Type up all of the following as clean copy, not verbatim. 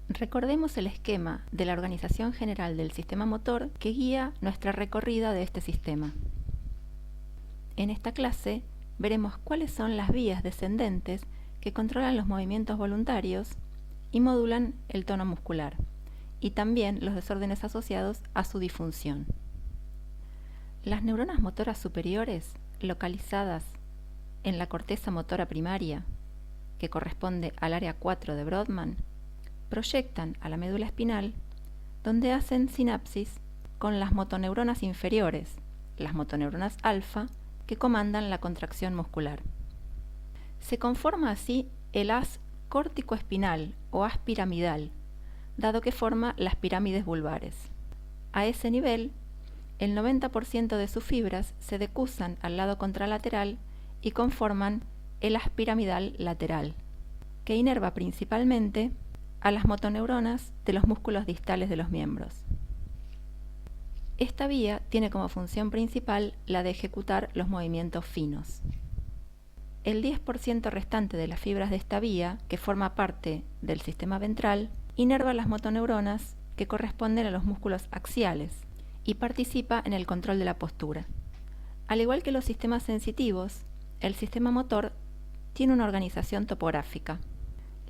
Recordemos el esquema de la organización general del sistema motor que guía nuestra recorrida de este sistema. En esta clase veremos cuáles son las vías descendentes que controlan los movimientos voluntarios y modulan el tono muscular, y también los desórdenes asociados a su disfunción. Las neuronas motoras superiores, localizadas en la corteza motora primaria, que corresponde al área 4 de Brodmann, proyectan a la médula espinal, donde hacen sinapsis con las motoneuronas inferiores, las motoneuronas alfa, que comandan la contracción muscular. Se conforma así el haz córtico-espinal o haz piramidal, dado que forma las pirámides vulvares. A ese nivel, el 90% de sus fibras se decusan al lado contralateral y conforman el haz piramidal lateral, que inerva principalmente a las motoneuronas de los músculos distales de los miembros. Esta vía tiene como función principal la de ejecutar los movimientos finos. El 10% restante de las fibras de esta vía, que forma parte del sistema ventral, inerva las motoneuronas que corresponden a los músculos axiales y participa en el control de la postura. Al igual que los sistemas sensitivos, el sistema motor tiene una organización topográfica.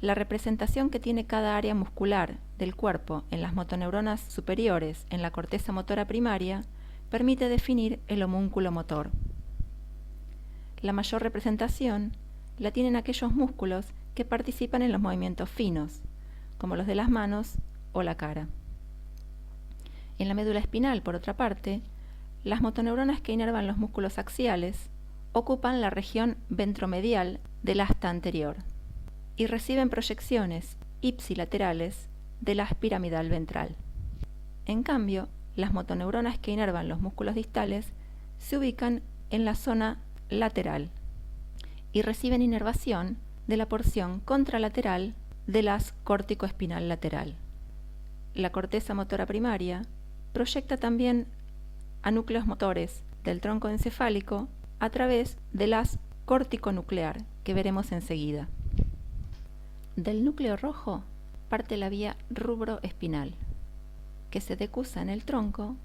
La representación que tiene cada área muscular del cuerpo en las motoneuronas superiores en la corteza motora primaria permite definir el homúnculo motor. La mayor representación la tienen aquellos músculos que participan en los movimientos finos, como los de las manos o la cara. En la médula espinal, por otra parte, las motoneuronas que inervan los músculos axiales ocupan la región ventromedial del asta anterior y reciben proyecciones ipsilaterales del haz piramidal ventral. En cambio, las motoneuronas que inervan los músculos distales se ubican en la zona lateral y reciben inervación de la porción contralateral del haz córtico-espinal lateral. La corteza motora primaria proyecta también a núcleos motores del tronco encefálico a través del haz córtico-nuclear, que veremos enseguida. Del núcleo rojo parte la vía rubroespinal, que se decusa en el tronco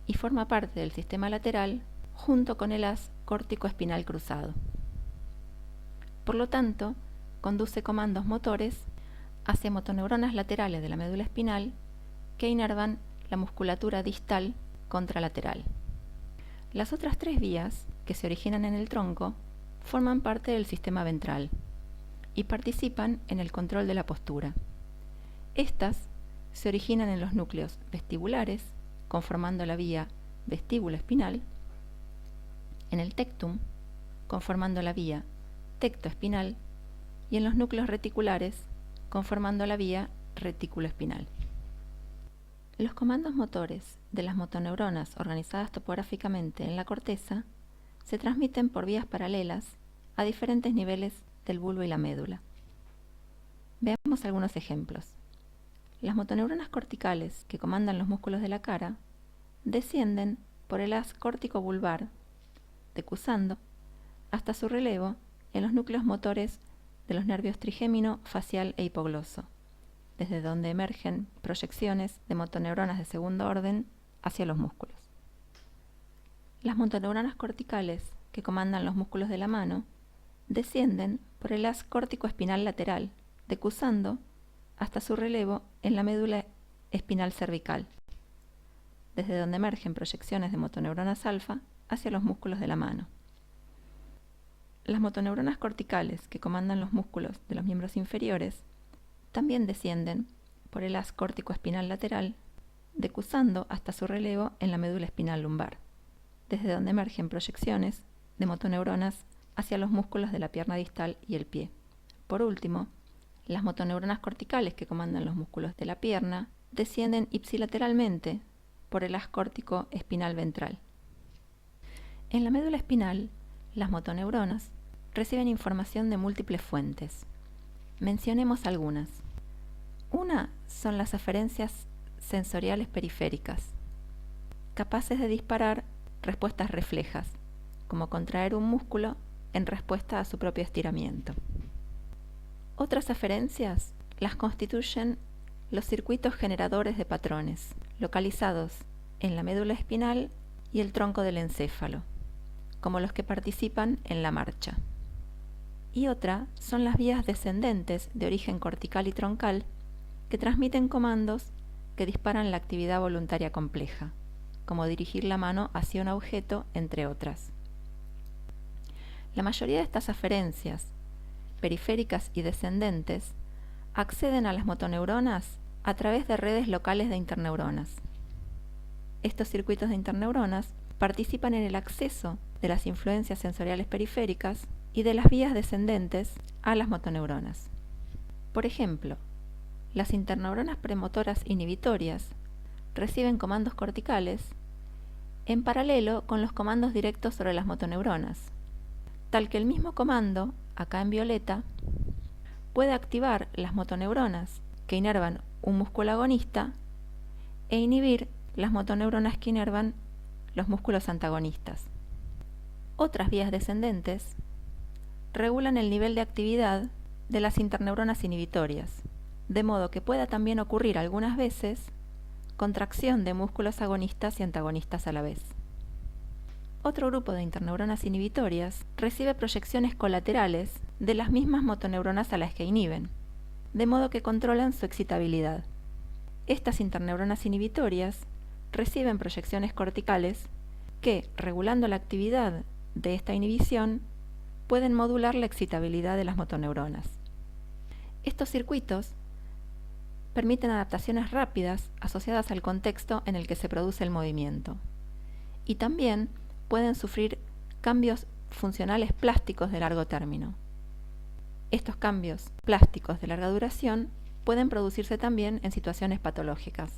y forma parte del sistema lateral junto con el haz córtico-espinal cruzado. Por lo tanto, conduce comandos motores hacia motoneuronas laterales de la médula espinal que inervan la musculatura distal contralateral. Las otras tres vías, que se originan en el tronco, forman parte del sistema ventral y participan en el control de la postura. Estas se originan en los núcleos vestibulares, conformando la vía vestíbulo-espinal, en el tectum, conformando la vía tectoespinal, y en los núcleos reticulares, conformando la vía retículo-espinal. Los comandos motores de las motoneuronas organizadas topográficamente en la corteza se transmiten por vías paralelas a diferentes niveles del bulbo y la médula. Veamos algunos ejemplos. Las motoneuronas corticales que comandan los músculos de la cara descienden por el haz córtico-vulvar, decusando hasta su relevo en los núcleos motores de los nervios trigémino, facial e hipogloso, desde donde emergen proyecciones de motoneuronas de segundo orden hacia los músculos. Las motoneuronas corticales que comandan los músculos de la mano descienden por el haz córtico-espinal lateral, decusando hasta su relevo en la médula espinal cervical, desde donde emergen proyecciones de motoneuronas alfa hacia los músculos de la mano. Las motoneuronas corticales que comandan los músculos de los miembros inferiores también descienden por el haz córtico-espinal lateral, decusando hasta su relevo en la médula espinal lumbar, desde donde emergen proyecciones de motoneuronas hacia los músculos de la pierna distal y el pie. Por último, las motoneuronas corticales que comandan los músculos de la pierna descienden ipsilateralmente por el haz córtico-espinal ventral. En la médula espinal, las motoneuronas reciben información de múltiples fuentes. Mencionemos algunas. Una son las aferencias sensoriales periféricas, capaces de disparar respuestas reflejas, como contraer un músculo en respuesta a su propio estiramiento. Otras aferencias las constituyen los circuitos generadores de patrones, localizados en la médula espinal y el tronco del encéfalo, como los que participan en la marcha. Y otra son las vías descendentes de origen cortical y troncal que transmiten comandos que disparan la actividad voluntaria compleja, como dirigir la mano hacia un objeto, entre otras. La mayoría de estas aferencias, periféricas y descendentes, acceden a las motoneuronas a través de redes locales de interneuronas. Estos circuitos de interneuronas participan en el acceso de las influencias sensoriales periféricas y de las vías descendentes a las motoneuronas. Por ejemplo, las interneuronas premotoras inhibitorias reciben comandos corticales en paralelo con los comandos directos sobre las motoneuronas, tal que el mismo comando, acá en violeta, puede activar las motoneuronas que inervan un músculo agonista e inhibir las motoneuronas que inervan los músculos antagonistas. Otras vías descendentes regulan el nivel de actividad de las interneuronas inhibitorias, de modo que pueda también ocurrir algunas veces contracción de músculos agonistas y antagonistas a la vez. Otro grupo de interneuronas inhibitorias recibe proyecciones colaterales de las mismas motoneuronas a las que inhiben, de modo que controlan su excitabilidad. Estas interneuronas inhibitorias reciben proyecciones corticales que, regulando la actividad de esta inhibición, pueden modular la excitabilidad de las motoneuronas. Estos circuitos permiten adaptaciones rápidas asociadas al contexto en el que se produce el movimiento, y también pueden sufrir cambios funcionales plásticos de largo término. Estos cambios plásticos de larga duración pueden producirse también en situaciones patológicas.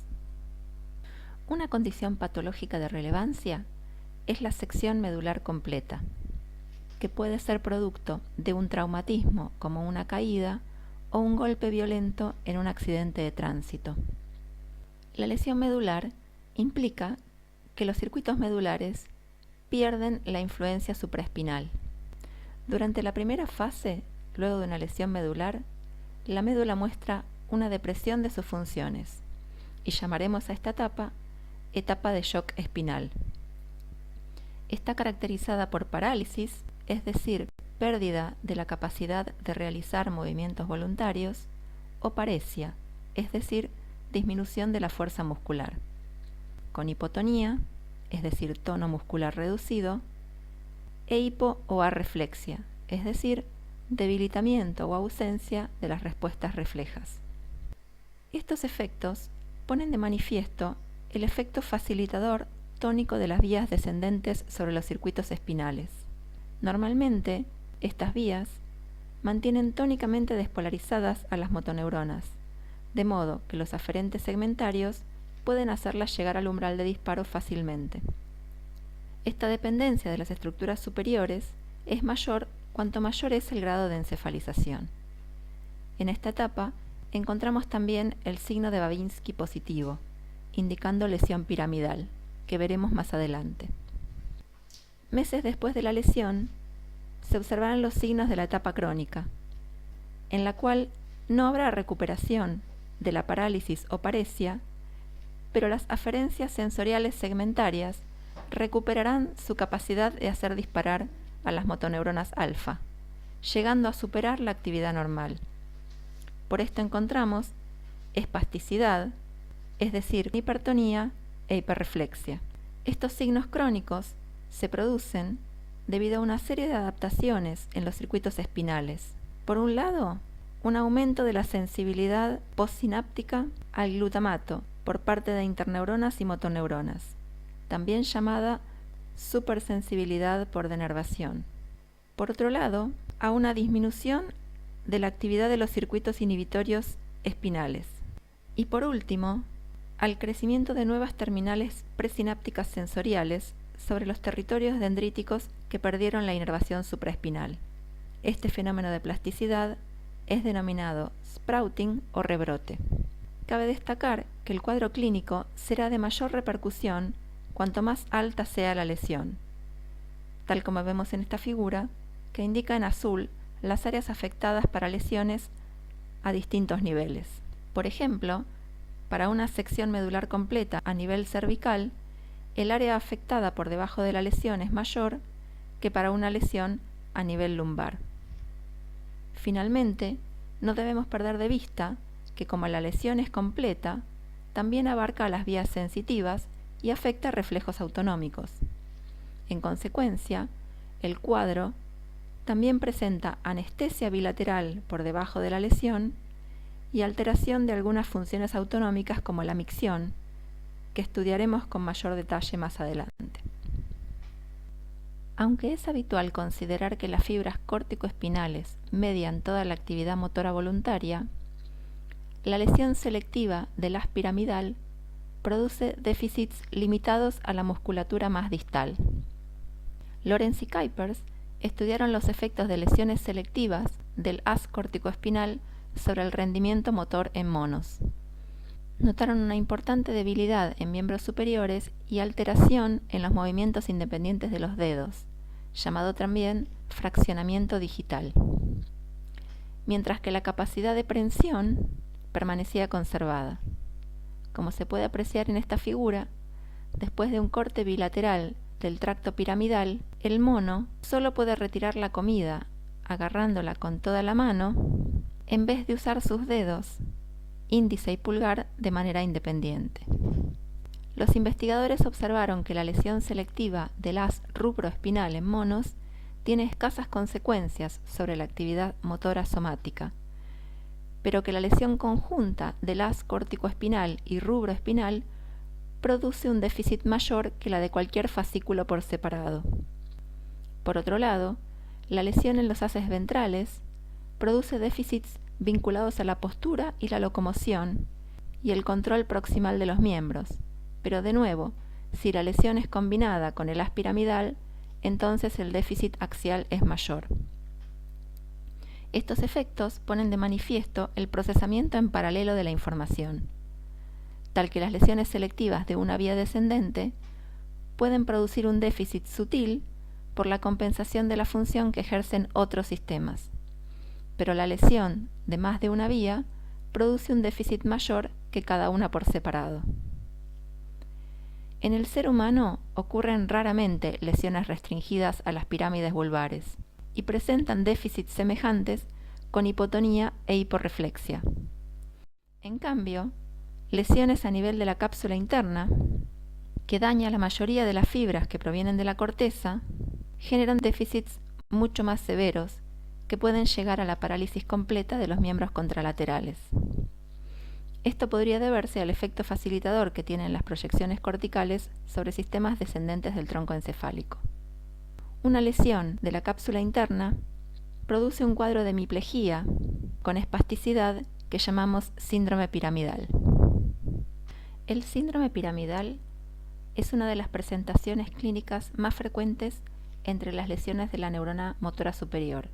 Una condición patológica de relevancia es la sección medular completa, que puede ser producto de un traumatismo como una caída o un golpe violento en un accidente de tránsito. La lesión medular implica que los circuitos medulares pierden la influencia supraespinal. Durante la primera fase, luego de una lesión medular, la médula muestra una depresión de sus funciones y llamaremos a esta etapa de shock espinal. Está caracterizada por parálisis, es decir, pérdida de la capacidad de realizar movimientos voluntarios, o paresia, es decir, disminución de la fuerza muscular, con hipotonía, es decir, tono muscular reducido, e hipo o arreflexia, es decir, debilitamiento o ausencia de las respuestas reflejas. Estos efectos ponen de manifiesto el efecto facilitador tónico de las vías descendentes sobre los circuitos espinales. Normalmente, estas vías mantienen tónicamente despolarizadas a las motoneuronas, de modo que los aferentes segmentarios pueden hacerlas llegar al umbral de disparo fácilmente. Esta dependencia de las estructuras superiores es mayor cuanto mayor es el grado de encefalización. En esta etapa encontramos también el signo de Babinski positivo, indicando lesión piramidal, que veremos más adelante. Meses después de la lesión, se observarán los signos de la etapa crónica, en la cual no habrá recuperación de la parálisis o paresia, pero las aferencias sensoriales segmentarias recuperarán su capacidad de hacer disparar a las motoneuronas alfa, llegando a superar la actividad normal. Por esto encontramos espasticidad, es decir, hipertonía e hiperreflexia. Estos signos crónicos se producen debido a una serie de adaptaciones en los circuitos espinales. Por un lado, un aumento de la sensibilidad postsináptica al glutamato por parte de interneuronas y motoneuronas, también llamada supersensibilidad por denervación. Por otro lado, a una disminución de la actividad de los circuitos inhibitorios espinales. Y por último, al crecimiento de nuevas terminales presinápticas sensoriales sobre los territorios dendríticos que perdieron la inervación supraespinal. Este fenómeno de plasticidad es denominado sprouting o rebrote. Cabe destacar que el cuadro clínico será de mayor repercusión cuanto más alta sea la lesión, tal como vemos en esta figura, que indica en azul las áreas afectadas para lesiones a distintos niveles. Por ejemplo, Para una sección medular completa a nivel cervical, el área afectada por debajo de la lesión es mayor que para una lesión a nivel lumbar. Finalmente, no debemos perder de vista que como la lesión es completa, también abarca las vías sensitivas y afecta reflejos autonómicos. En consecuencia, el cuadro también presenta anestesia bilateral por debajo de la lesión y alteración de algunas funciones autonómicas como la micción, que estudiaremos con mayor detalle más adelante. Aunque es habitual considerar que las fibras córtico-espinales median toda la actividad motora voluntaria, la lesión selectiva del haz piramidal produce déficits limitados a la musculatura más distal. Lorenz y Kuipers estudiaron los efectos de lesiones selectivas del haz corticoespinal sobre el rendimiento motor en monos. Notaron una importante debilidad en miembros superiores y alteración en los movimientos independientes de los dedos, llamado también fraccionamiento digital, mientras que la capacidad de prensión permanecía conservada. Como se puede apreciar en esta figura, después de un corte bilateral del tracto piramidal, el mono solo puede retirar la comida agarrándola con toda la mano en vez de usar sus dedos, índice y pulgar, de manera independiente. Los investigadores observaron que la lesión selectiva del haz rubroespinal en monos tiene escasas consecuencias sobre la actividad motora somática, pero que la lesión conjunta del haz córticoespinal y rubroespinal produce un déficit mayor que la de cualquier fascículo por separado. Por otro lado, la lesión en los haces ventrales produce déficits vinculados a la postura y la locomoción y el control proximal de los miembros, pero de nuevo, si la lesión es combinada con el haz piramidal, entonces el déficit axial es mayor. Estos efectos ponen de manifiesto el procesamiento en paralelo de la información, tal que las lesiones selectivas de una vía descendente pueden producir un déficit sutil por la compensación de la función que ejercen otros sistemas, pero la lesión de más de una vía produce un déficit mayor que cada una por separado. En el ser humano ocurren raramente lesiones restringidas a las pirámides vulvares y presentan déficits semejantes con hipotonía e hiporreflexia. En cambio, lesiones a nivel de la cápsula interna, que daña la mayoría de las fibras que provienen de la corteza, generan déficits mucho más severos que pueden llegar a la parálisis completa de los miembros contralaterales. Esto podría deberse al efecto facilitador que tienen las proyecciones corticales sobre sistemas descendentes del tronco encefálico. Una lesión de la cápsula interna produce un cuadro de hemiplegia con espasticidad que llamamos síndrome piramidal. El síndrome piramidal es una de las presentaciones clínicas más frecuentes entre las lesiones de la neurona motora superior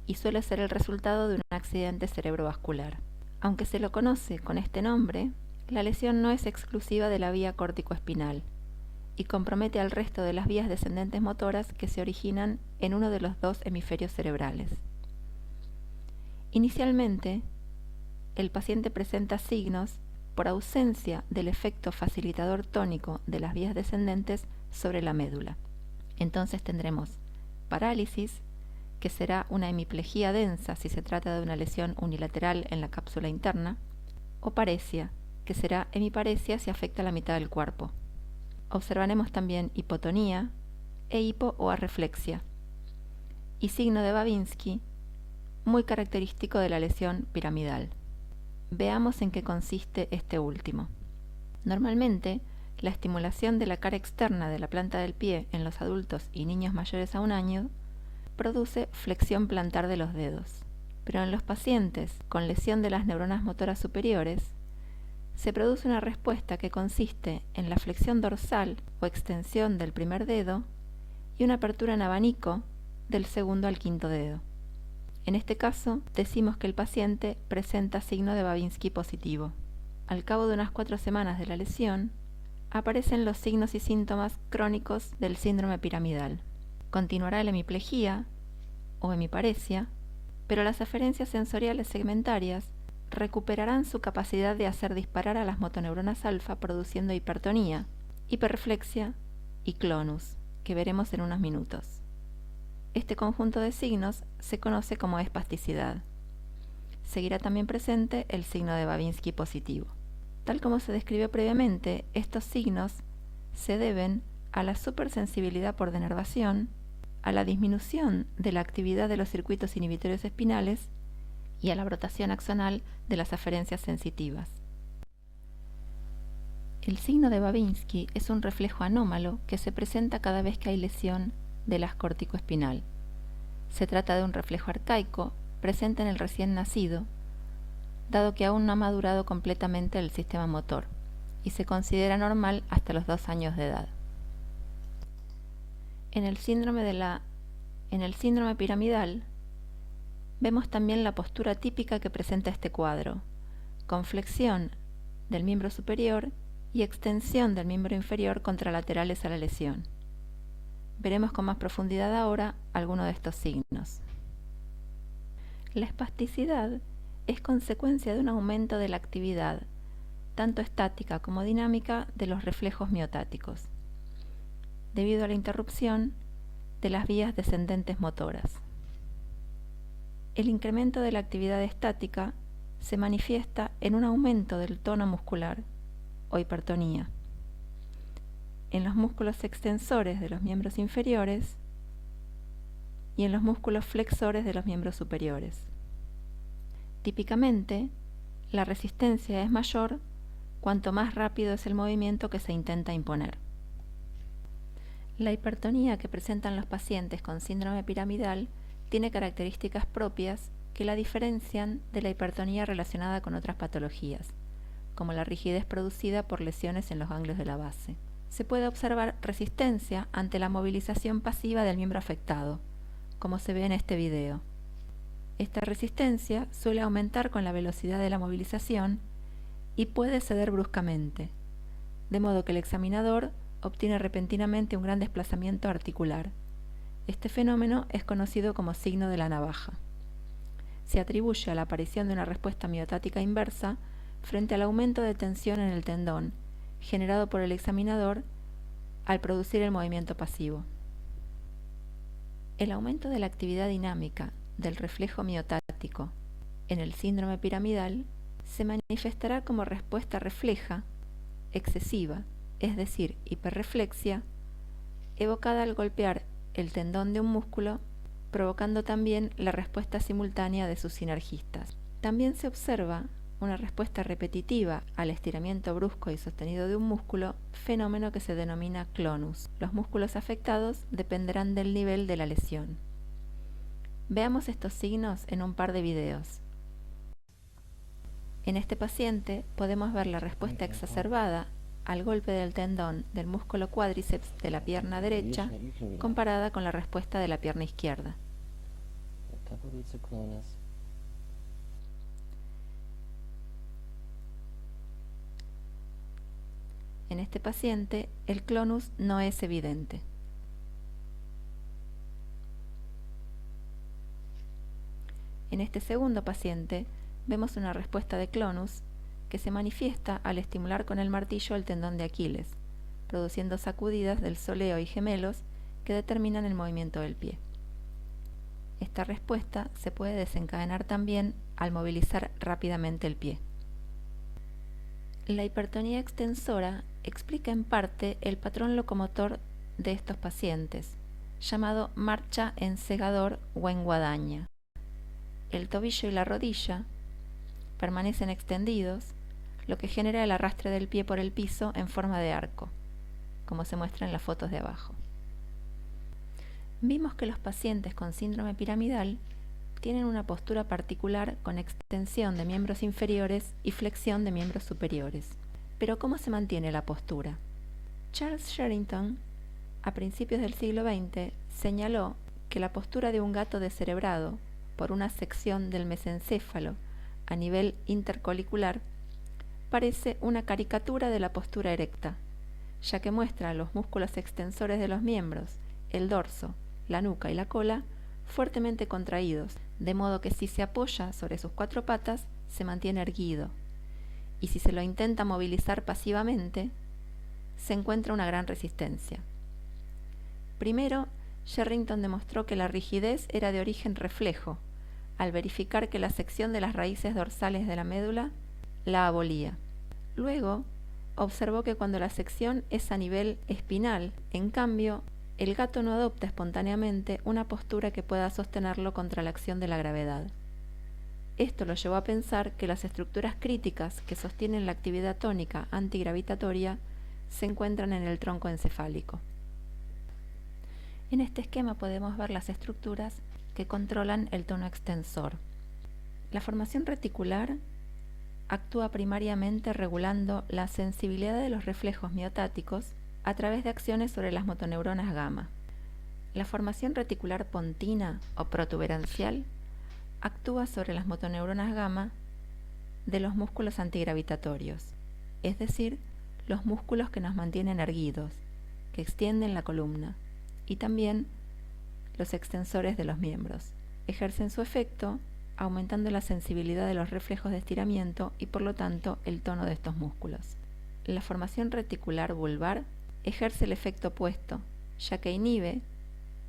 y suele ser el resultado de un accidente cerebrovascular. Aunque se lo conoce con este nombre, la lesión no es exclusiva de la vía córtico-espinal y compromete al resto de las vías descendentes motoras que se originan en uno de los dos hemisferios cerebrales. Inicialmente, el paciente presenta signos por ausencia del efecto facilitador tónico de las vías descendentes sobre la médula. Entonces tendremos parálisis, que será una hemiplegia densa si se trata de una lesión unilateral en la cápsula interna, o paresia, que será hemiparesia si afecta la mitad del cuerpo. Observaremos también hipotonía e hipo o arreflexia, y signo de Babinski, muy característico de la lesión piramidal. Veamos en qué consiste este último. Normalmente, la estimulación de la cara externa de la planta del pie en los adultos y niños mayores a 1 año produce flexión plantar de los dedos, pero en los pacientes con lesión de las neuronas motoras superiores se produce una respuesta que consiste en la flexión dorsal o extensión del primer dedo y una apertura en abanico del segundo al quinto dedo. En este caso, decimos que el paciente presenta signo de Babinski positivo. Al cabo de unas 4 semanas de la lesión, aparecen los signos y síntomas crónicos del síndrome piramidal. Continuará la hemiplegia o hemiparesia, pero las aferencias sensoriales segmentarias recuperarán su capacidad de hacer disparar a las motoneuronas alfa produciendo hipertonía, hiperreflexia y clonus, que veremos en unos minutos. Este conjunto de signos se conoce como espasticidad. Seguirá también presente el signo de Babinski positivo. Tal como se describió previamente, estos signos se deben a la supersensibilidad por denervación, a la disminución de la actividad de los circuitos inhibitorios espinales y a la brotación axonal de las aferencias sensitivas. El signo de Babinski es un reflejo anómalo que se presenta cada vez que hay lesión del haz corticoespinal. Se trata de un reflejo arcaico presente en el recién nacido, dado que aún no ha madurado completamente el sistema motor, y se considera normal hasta los 2 años de edad. En el síndrome piramidal, vemos también la postura típica que presenta este cuadro, con flexión del miembro superior y extensión del miembro inferior contralaterales a la lesión. Veremos con más profundidad ahora algunos de estos signos. La espasticidad es consecuencia de un aumento de la actividad, tanto estática como dinámica, de los reflejos miotáticos, debido a la interrupción de las vías descendentes motoras. El incremento de la actividad estática se manifiesta en un aumento del tono muscular o hipertonía en los músculos extensores de los miembros inferiores y en los músculos flexores de los miembros superiores. Típicamente, la resistencia es mayor cuanto más rápido es el movimiento que se intenta imponer. La hipertonía que presentan los pacientes con síndrome piramidal tiene características propias que la diferencian de la hipertonía relacionada con otras patologías, como la rigidez producida por lesiones en los ganglios de la base. Se puede observar resistencia ante la movilización pasiva del miembro afectado, como se ve en este video. Esta resistencia suele aumentar con la velocidad de la movilización y puede ceder bruscamente, de modo que el examinador obtiene repentinamente un gran desplazamiento articular. Este fenómeno es conocido como signo de la navaja. Se atribuye a la aparición de una respuesta miotática inversa frente al aumento de tensión en el tendón, generado por el examinador al producir el movimiento pasivo. El aumento de la actividad dinámica del reflejo miotático en el síndrome piramidal se manifestará como respuesta refleja, excesiva, es decir, hiperreflexia, evocada al golpear el tendón de un músculo, provocando también la respuesta simultánea de sus sinergistas. También se observa una respuesta repetitiva al estiramiento brusco y sostenido de un músculo, fenómeno que se denomina clonus. Los músculos afectados dependerán del nivel de la lesión. Veamos estos signos en un par de videos. En este paciente podemos ver la respuesta exacerbada al golpe del tendón del músculo cuádriceps de la pierna derecha comparada con la respuesta de la pierna izquierda. En este paciente, el clonus no es evidente. En este segundo paciente, vemos una respuesta de clonus que se manifiesta al estimular con el martillo el tendón de Aquiles, produciendo sacudidas del soleo y gemelos que determinan el movimiento del pie. Esta respuesta se puede desencadenar también al movilizar rápidamente el pie. La hipertonía extensora explica en parte el patrón locomotor de estos pacientes, llamado marcha en segador o en guadaña. El tobillo y la rodilla permanecen extendidos, lo que genera el arrastre del pie por el piso en forma de arco, como se muestra en las fotos de abajo. Vimos que los pacientes con síndrome piramidal tienen una postura particular con extensión de miembros inferiores y flexión de miembros superiores. Pero ¿cómo se mantiene la postura? Charles Sherrington, a principios del siglo XX, señaló que la postura de un gato descerebrado por una sección del mesencéfalo a nivel intercolicular parece una caricatura de la postura erecta, ya que muestra los músculos extensores de los miembros, el dorso, la nuca y la cola fuertemente contraídos, de modo que si se apoya sobre sus 4 patas, se mantiene erguido, y si se lo intenta movilizar pasivamente, se encuentra una gran resistencia. Primero, Sherrington demostró que la rigidez era de origen reflejo, al verificar que la sección de las raíces dorsales de la médula la abolía. Luego, observó que cuando la sección es a nivel espinal, en cambio, el gato no adopta espontáneamente una postura que pueda sostenerlo contra la acción de la gravedad. Esto lo llevó a pensar que las estructuras críticas que sostienen la actividad tónica antigravitatoria se encuentran en el tronco encefálico. En este esquema podemos ver las estructuras que controlan el tono extensor. La formación reticular actúa primariamente regulando la sensibilidad de los reflejos miotáticos a través de acciones sobre las motoneuronas gamma. La formación reticular pontina o protuberancial actúa sobre las motoneuronas gamma de los músculos antigravitatorios, es decir, los músculos que nos mantienen erguidos, que extienden la columna, y también los extensores de los miembros. Ejercen su efecto aumentando la sensibilidad de los reflejos de estiramiento y por lo tanto el tono de estos músculos. La formación reticular vulvar ejerce el efecto opuesto, ya que inhibe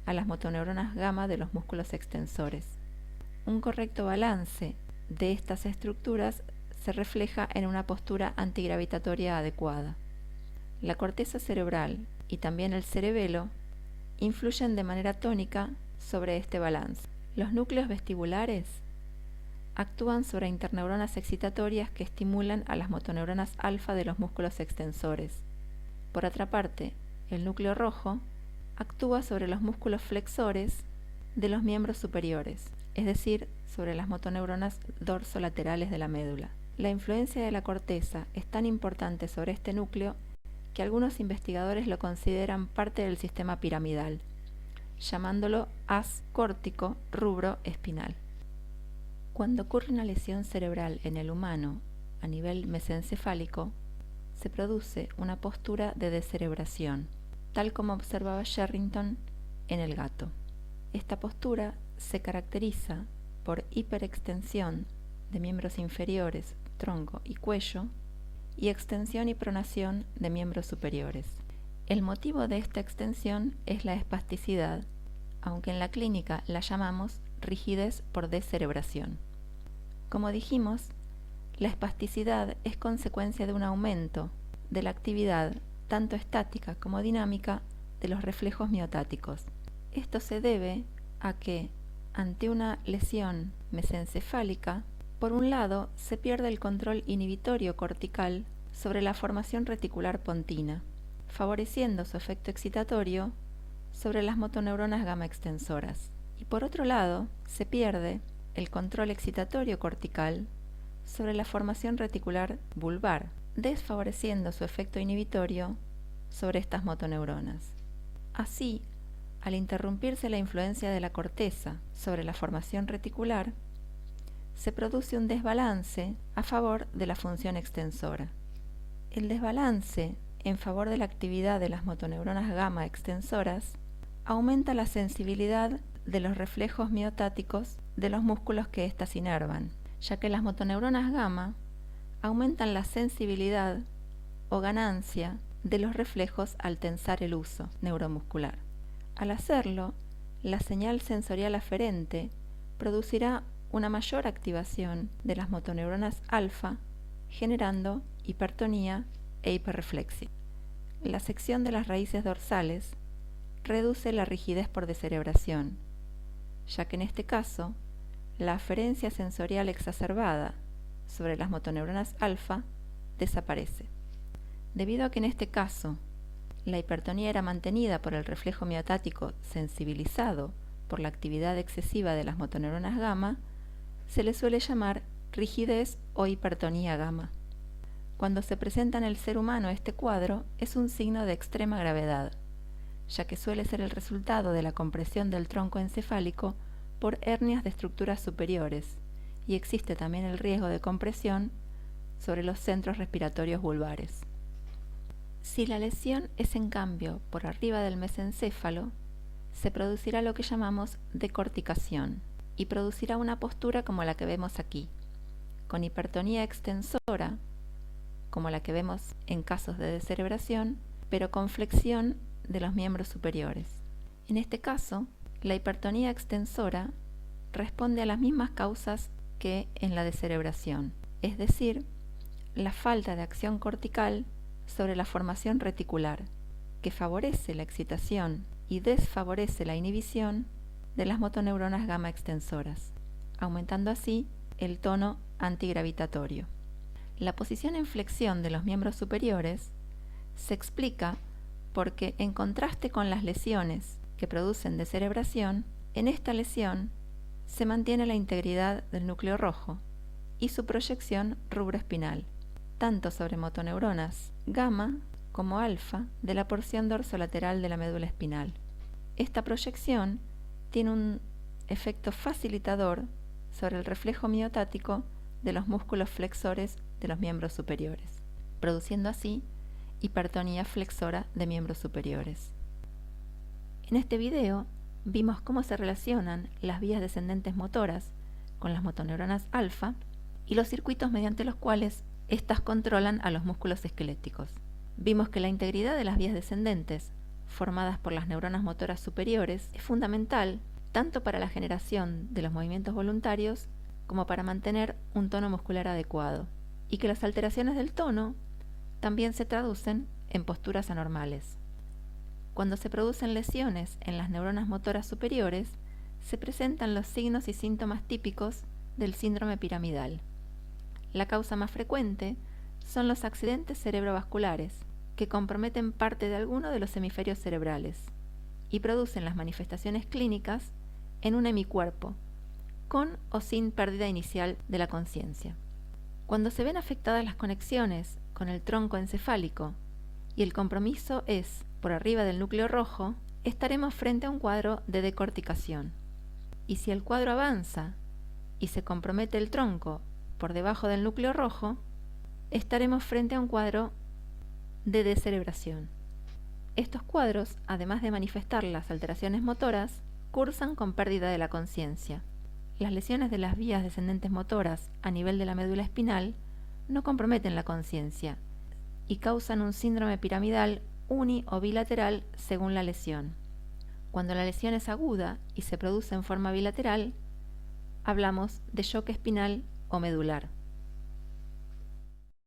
a las motoneuronas gamma de los músculos extensores. Un correcto balance de estas estructuras se refleja en una postura antigravitatoria adecuada. La corteza cerebral y también el cerebelo influyen de manera tónica sobre este balance. Los núcleos vestibulares actúan sobre interneuronas excitatorias que estimulan a las motoneuronas alfa de los músculos extensores. Por otra parte, el núcleo rojo actúa sobre los músculos flexores de los miembros superiores, es decir, sobre las motoneuronas dorsolaterales de la médula. La influencia de la corteza es tan importante sobre este núcleo que algunos investigadores lo consideran parte del sistema piramidal, llamándolo haz córtico rubro espinal. Cuando ocurre una lesión cerebral en el humano a nivel mesencefálico, se produce una postura de descerebración, tal como observaba Sherrington en el gato. Esta postura se caracteriza por hiperextensión de miembros inferiores, tronco y cuello, y extensión y pronación de miembros superiores. El motivo de esta extensión es la espasticidad, aunque en la clínica la llamamos rigidez por descerebración. Como dijimos, la espasticidad es consecuencia de un aumento de la actividad tanto estática como dinámica de los reflejos miotáticos. Esto se debe a que, ante una lesión mesencefálica, por un lado se pierde el control inhibitorio cortical sobre la formación reticular pontina, favoreciendo su efecto excitatorio sobre las motoneuronas gamma extensoras. Y por otro lado, se pierde el control excitatorio cortical sobre la formación reticular vulvar, desfavoreciendo su efecto inhibitorio sobre estas motoneuronas. Así, al interrumpirse la influencia de la corteza sobre la formación reticular, se produce un desbalance a favor de la función extensora. El desbalance en favor de la actividad de las motoneuronas gamma extensoras aumenta la sensibilidad de los reflejos miotáticos de los músculos que éstas inervan, ya que las motoneuronas gamma aumentan la sensibilidad o ganancia de los reflejos al tensar el huso neuromuscular. Al hacerlo, la señal sensorial aferente producirá una mayor activación de las motoneuronas alfa, generando hipertonía e hiperreflexia. La sección de las raíces dorsales reduce la rigidez por descerebración, ya que en este caso, la aferencia sensorial exacerbada sobre las motoneuronas alfa desaparece. Debido a que en este caso, la hipertonía era mantenida por el reflejo miotático sensibilizado por la actividad excesiva de las motoneuronas gamma, se le suele llamar rigidez o hipertonía gamma. Cuando se presenta en el ser humano este cuadro, es un signo de extrema gravedad, ya que suele ser el resultado de la compresión del tronco encefálico por hernias de estructuras superiores, y existe también el riesgo de compresión sobre los centros respiratorios vulvares. Si la lesión es en cambio por arriba del mesencéfalo, se producirá lo que llamamos decorticación. y producirá una postura como la que vemos aquí, con hipertonía extensora, como la que vemos en casos de descerebración, pero con flexión de los miembros superiores. En este caso, la hipertonía extensora responde a las mismas causas que en la descerebración, es decir, la falta de acción cortical sobre la formación reticular, que favorece la excitación y desfavorece la inhibición de las motoneuronas gamma extensoras, aumentando así el tono antigravitatorio. La posición en flexión de los miembros superiores se explica porque, en contraste con las lesiones que producen descerebración, en esta lesión se mantiene la integridad del núcleo rojo y su proyección rubroespinal, tanto sobre motoneuronas gamma como alfa de la porción dorsolateral de la médula espinal. Esta proyección tiene un efecto facilitador sobre el reflejo miotático de los músculos flexores de los miembros superiores, produciendo así hipertonía flexora de miembros superiores. En este video vimos cómo se relacionan las vías descendentes motoras con las motoneuronas alfa y los circuitos mediante los cuales éstas controlan a los músculos esqueléticos. Vimos que la integridad de las vías descendentes formadas por las neuronas motoras superiores es fundamental tanto para la generación de los movimientos voluntarios como para mantener un tono muscular adecuado, y que las alteraciones del tono también se traducen en posturas anormales. Cuando se producen lesiones en las neuronas motoras superiores, se presentan los signos y síntomas típicos del síndrome piramidal. La causa más frecuente son los accidentes cerebrovasculares, que comprometen parte de alguno de los hemisferios cerebrales y producen las manifestaciones clínicas en un hemicuerpo, con o sin pérdida inicial de la conciencia. Cuando se ven afectadas las conexiones con el tronco encefálico y el compromiso es por arriba del núcleo rojo, estaremos frente a un cuadro de decorticación. Y si el cuadro avanza y se compromete el tronco por debajo del núcleo rojo, estaremos frente a un cuadro de descerebración. Estos cuadros, además de manifestar las alteraciones motoras, cursan con pérdida de la conciencia. Las lesiones de las vías descendentes motoras a nivel de la médula espinal no comprometen la conciencia y causan un síndrome piramidal uni o bilateral según la lesión. Cuando la lesión es aguda y se produce en forma bilateral, hablamos de shock espinal o medular.